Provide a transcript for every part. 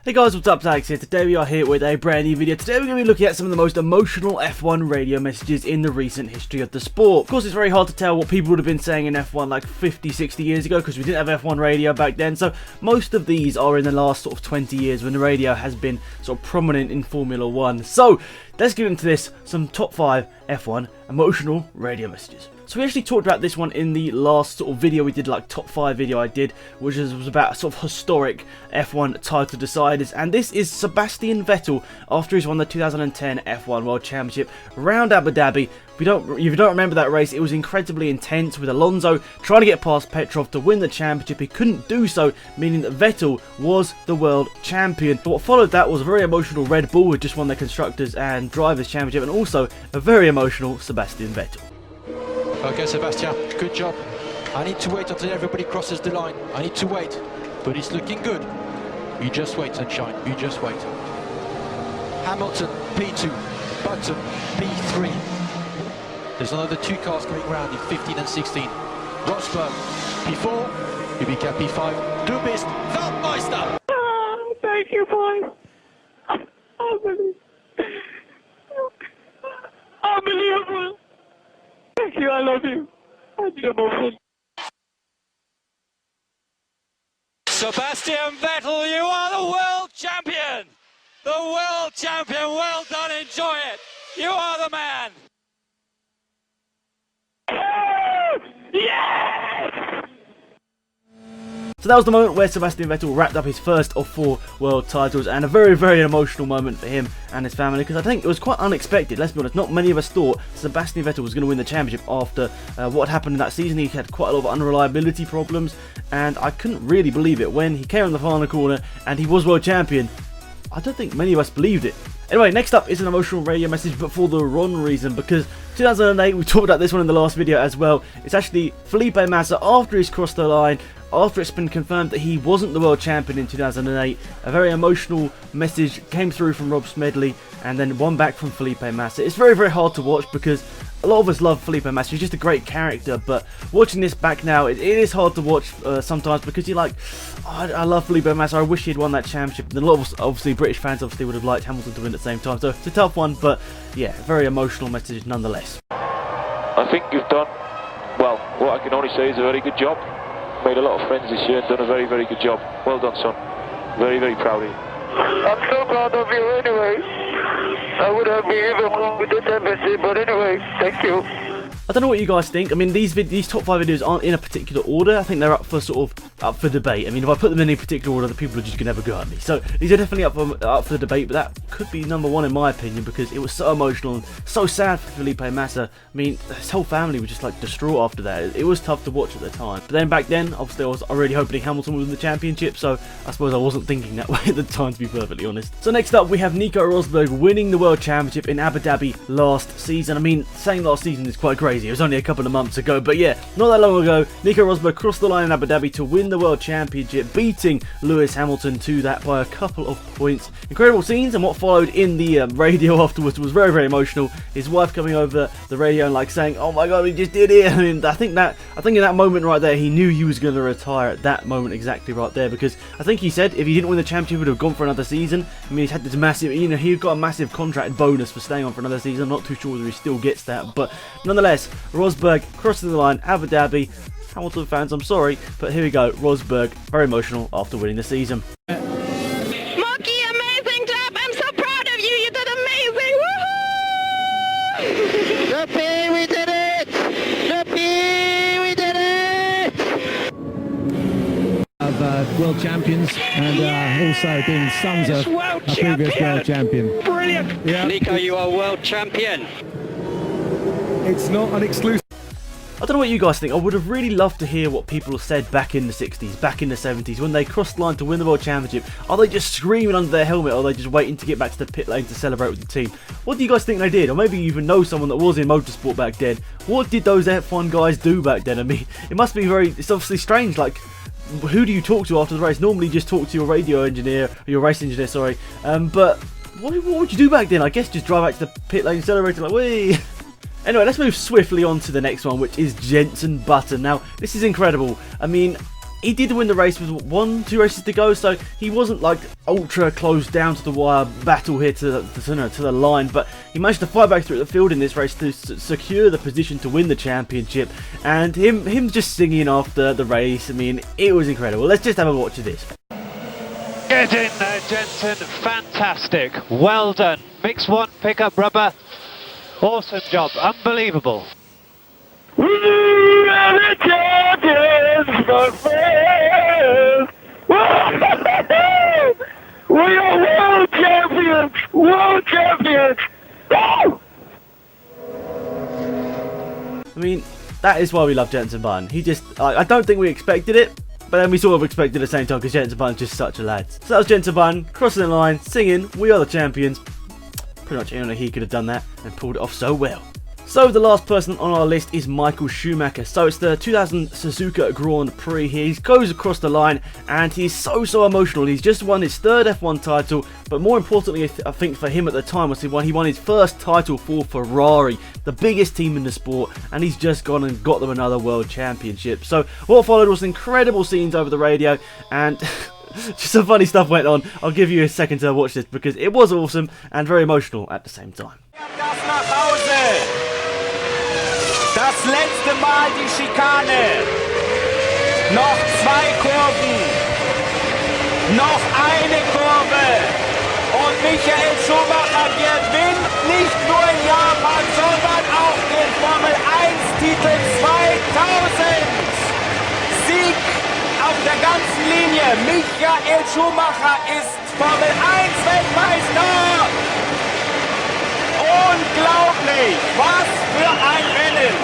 Hey guys, what's up? Alex here. Today we are here with a brand new video. Today we're going to be looking at some of the most emotional F1 radio messages in the recent history of the sport. Of course, it's very hard to tell what people would have been saying in F1 like 50, 60 years ago because we didn't have F1 radio back then. So most of these are in the last sort of 20 years when the radio has been sort of prominent in Formula 1. So let's get into this, some top 5 F1 emotional radio messages. So we actually talked about this one in the last sort of video we did, like top 5 video I did, which was about sort of historic F1 title deciders, and this is Sebastian Vettel after he's won the 2010 F1 World Championship around Abu Dhabi. If you don't remember that race, it was incredibly intense with Alonso trying to get past Petrov to win the championship. He couldn't do so, meaning that Vettel was the world champion. But what followed that was a very emotional Red Bull, who just won the Constructors and Drivers Championship, and also a very emotional Sebastian Vettel. Okay, Sebastian, good job. I need to wait until everybody crosses the line. I need to wait, but it's looking good. You just wait, sunshine, you just wait. Hamilton, P2, Button, P3. There's another 2 cars coming round in 15 and 16. Rosberg, P4, Kubica, P5, Du bist Weltmeister! Oh, thank you, boys. Unbelievable. Thank you, I love you. I need a moment. Sebastian Vettel, you are the world champion! The world champion, well done, enjoy it! You are the man! Yes! So that was the moment where Sebastian Vettel wrapped up his first of 4 world titles, and a very, very emotional moment for him and his family, because I think it was quite unexpected. Let's be honest, not many of us thought Sebastian Vettel was going to win the championship after what happened in that season. He had quite a lot of unreliability problems, and I couldn't really believe it when he came on the final corner and he was world champion. I don't think many of us believed it. Anyway, next up is an emotional radio message, but for the wrong reason, because 2008, we talked about this one in the last video as well. It's actually Felipe Massa after he's crossed the line, after it's been confirmed that he wasn't the world champion in 2008. A very emotional message came through from Rob Smedley, and then one back from Felipe Massa. It's very, very hard to watch because a lot of us love Felipe Massa. He's just a great character, but watching this back now, it is hard to watch sometimes because you're like, oh, I love Felipe Massa, I wish he'd won that championship. And a lot of us, obviously British fans, obviously would have liked Hamilton to win at the same time, so it's a tough one, but yeah, very emotional message nonetheless. I think you've done, well, what I can only say is a very good job. Made a lot of friends this year and done a very, very good job. Well done, son. Very, very proud of you. I'm so proud of you anyway. I would have been even more with the championship, but anyway, thank you. I don't know what you guys think. I mean, these top 5 videos aren't in a particular order. I think they're up for debate. I mean, if I put them in a particular order, the people are just going to have a go at me. So these are definitely up for the debate, but that could be number 1 in my opinion because it was so emotional and so sad for Felipe Massa. I mean, his whole family was just like distraught after that. It was tough to watch at the time. But then back then, obviously, I was already hoping Hamilton would win the championship, so I suppose I wasn't thinking that way at the time, to be perfectly honest. So next up, we have Nico Rosberg winning the World Championship in Abu Dhabi last season. I mean, saying last season is quite crazy. It was only a couple of months ago, but yeah, not that long ago, Nico Rosberg crossed the line in Abu Dhabi to win the World Championship, beating Lewis Hamilton to that by a couple of points. Incredible scenes, and what followed in the radio afterwards was very, very emotional. His wife coming over the radio and like saying, "Oh my God, we just did it!" I mean, I think in that moment right there, he knew he was going to retire at that moment exactly right there, because I think he said if he didn't win the championship, he would have gone for another season. I mean, he's had this massive, he got a massive contract bonus for staying on for another season. I'm not too sure whether he still gets that, but nonetheless, Rosberg crossing the line, Abu Dhabi. Hamilton fans, I'm sorry, but here we go. Rosberg, very emotional after winning the season. Monkey, amazing job! I'm so proud of you! You did amazing! Woohoo! Yuppie, we did it! Yuppie, we did it! Of world champions and also being sons of a previous world champion. Brilliant! Yeah, Nico, you are world champion! it's not an exclusive. I don't know what you guys think. I would have really loved to hear what people said back in the 60s, back in the 70s, when they crossed the line to win the World Championship. Are they just screaming under their helmet, or are they just waiting to get back to the pit lane to celebrate with the team? What do you guys think they did? Or maybe you even know someone that was in motorsport back then. What did those F1 guys do back then? I mean, it must be it's obviously strange, like, who do you talk to after the race? Normally you just talk to your radio engineer, or your race engineer, sorry. But what would you do back then? I guess just drive back to the pit lane, celebrate like, whee! Anyway, let's move swiftly on to the next one, which is Jenson Button. Now, this is incredible. I mean, he did win the race with 2 races to go, so he wasn't like ultra close down to the wire battle here to the line, but he managed to fight back through the field in this race to secure the position to win the championship. And him just singing after the race, I mean, it was incredible. Let's just have a watch of this. Get in there, Jensen. Fantastic. Well done. Mix 1, pick up rubber. Awesome job. Unbelievable. We are the champions, my friends. We are world champions. World champions. Woo! I mean, that is why we love Jenson Button. He just, I don't think we expected it, but then we sort of expected at the same time because Jenson Button's just such a lad. So that was Jenson Button crossing the line, singing "We Are the Champions." Pretty much only he could have done that and pulled it off so well. So the last person on our list is Michael Schumacher. So it's the 2000 Suzuka Grand Prix here. He goes across the line and he's so emotional. He's just won his 3rd F1 title, but more importantly I think for him at the time was he won his first title for Ferrari, the biggest team in the sport, and he's just gone and got them another world championship. So what followed was incredible scenes over the radio, and just some funny stuff went on. I'll give you a second to watch this because it was awesome and very emotional at the same time. Das letzte Mal die Schikane. Noch 2 Kurven. Noch eine Kurve. Und Michael Schumacher gewinnt nicht nur in Japan, sondern auch den Formel-1-Titel 2000. Sieg auf der ganzen Linie. Michael Schumacher ist Formel-1-Weltmeister. Unglaublich! Was für ein Rennen!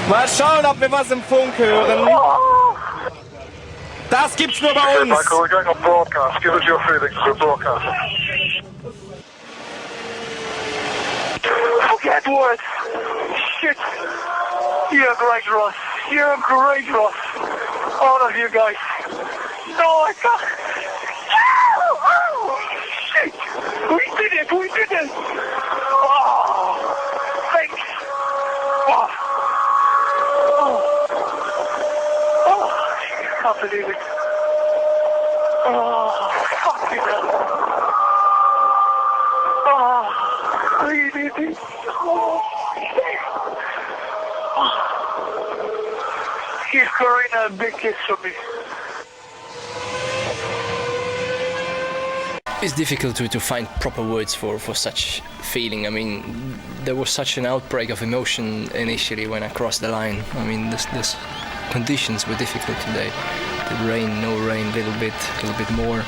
Mal schauen, ob wir was im Funk hören. Das gibt's nur bei uns. Michael, we're going on broadcast. Give us your feelings for broadcast. Forget words. Shit. You're great, Ross. You're great, Ross. All of you guys. No, I can't. Oh, shit. We did it. We did it. Oh, thanks. Oh. Oh, I can't believe it. Oh, fucking hell. Oh, we did it. Oh, shit. Oh. Give Karina a big kiss for me. It's difficult to find proper words for such feeling. I mean, there was such an outbreak of emotion initially when I crossed the line. I mean, this conditions were difficult today. The rain, no rain, a little bit more.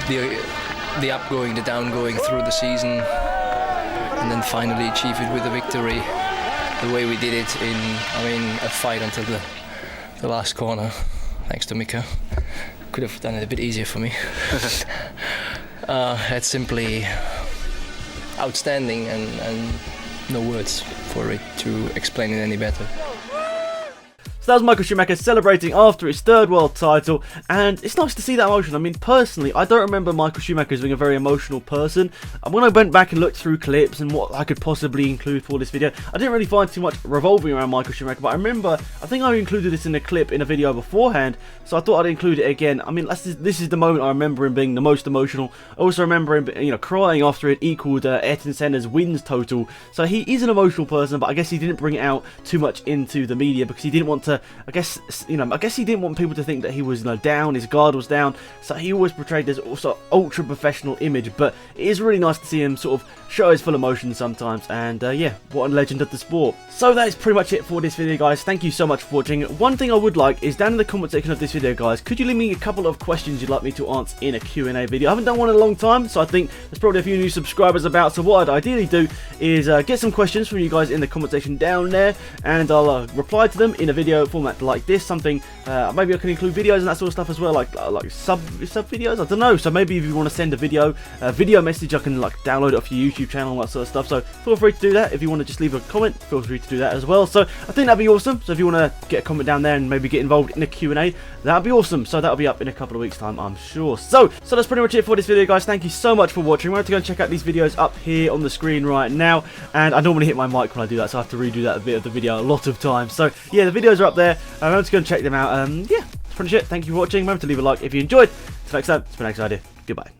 The upgoing, the downgoing through the season, and then finally achieve it with a victory. The way we did it in, a fight until the last corner, thanks to Mika. Could have done it a bit easier for me. It's simply outstanding and no words for it to explain it any better. So that was Michael Schumacher celebrating after his 3rd world title, and it's nice to see that emotion. I mean, personally, I don't remember Michael Schumacher as being a very emotional person. And when I went back and looked through clips and what I could possibly include for this video, I didn't really find too much revolving around Michael Schumacher, but I remember, I think I included this in a clip in a video beforehand, so I thought I'd include it again. I mean, this is the moment I remember him being the most emotional. I also remember him, crying after it equaled Ayrton Senna's wins total. So he is an emotional person, but I guess he didn't bring it out too much into the media because he didn't want to, I guess he didn't want people to think that he was down, his guard was down, so he always portrayed this also ultra professional image. But it is really nice to see him sort of show his full emotion sometimes, and yeah, what a legend of the sport. So that is pretty much it for this video, guys. Thank you so much for watching. One thing I would like is down in the comment section of this video, guys, could you leave me a couple of questions you'd like me to answer in a Q&A video? I haven't done one in a long time, so I think there's probably a few new subscribers about, so what I'd ideally do is get some questions from you guys in the comment section down there, and I'll reply to them in a video format like this, something maybe I can include videos and that sort of stuff as well, like sub videos. I don't know. So maybe if you want to send a video message, I can like download it off your YouTube channel and that sort of stuff. So feel free to do that. If you want to just leave a comment, feel free to do that as well. So I think that'd be awesome. So if you want to get a comment down there and maybe get involved in a Q&A, that'd be awesome. So that'll be up in a couple of weeks time, I'm sure. So that's pretty much it for this video, guys. Thank you so much for watching. Remember to go and check out these videos up here on the screen right now. And I normally hit my mic when I do that, so I have to redo that bit of the video a lot of times. So yeah, the videos are up there. Remember to go and check them out. Yeah, that's pretty much it. Thank you for watching. Remember to leave a like if you enjoyed. Till next time, it's been Excited. Goodbye.